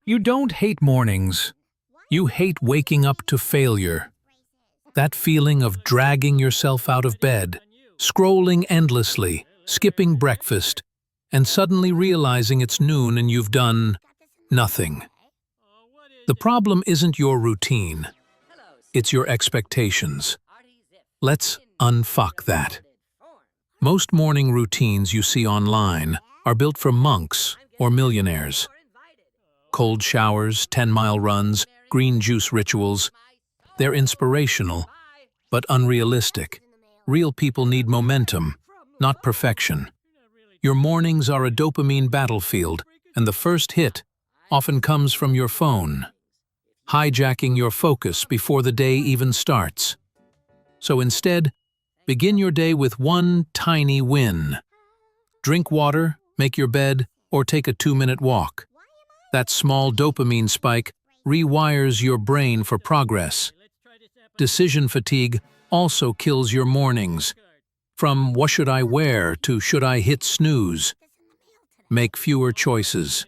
You don't hate mornings. You hate waking up to failure. That feeling of dragging yourself out of bed, scrolling endlessly, skipping breakfast, and suddenly realizing it's noon and you've done nothing. The problem isn't your routine. It's your expectations. Let's unfuck that. Most morning routines you see online are built for monks or millionaires. Cold showers, 10-mile runs, green juice rituals. They're inspirational, but unrealistic. Real people need momentum, not perfection. Your mornings are a dopamine battlefield, and the first hit often comes from your phone, hijacking your focus before the day even starts. So instead, begin your day with one tiny win. Drink water, make your bed, or take a 2-minute walk. That small dopamine spike rewires your brain for progress. Decision fatigue also kills your mornings. From what should I wear to should I hit snooze? Make fewer choices.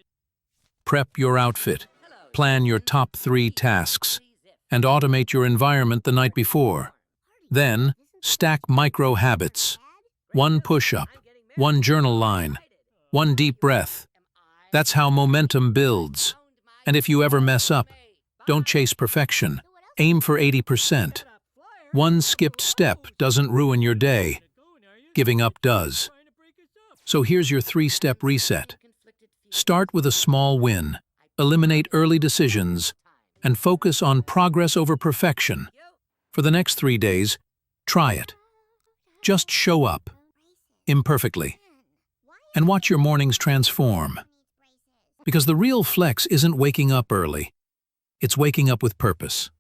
Prep your outfit, plan your top 3 tasks, and automate your environment the night before. Then, stack micro habits. 1 push-up, 1 journal line, 1 deep breath. That's how momentum builds. And if you ever mess up, don't chase perfection. Aim for 80%. 1 skipped step doesn't ruin your day. Giving up does. So here's your 3-step reset. Start with a small win, eliminate early decisions, and focus on progress over perfection. For the next 3 days, try it. Just show up, imperfectly, and watch your mornings transform. Because the real flex isn't waking up early, it's waking up with purpose.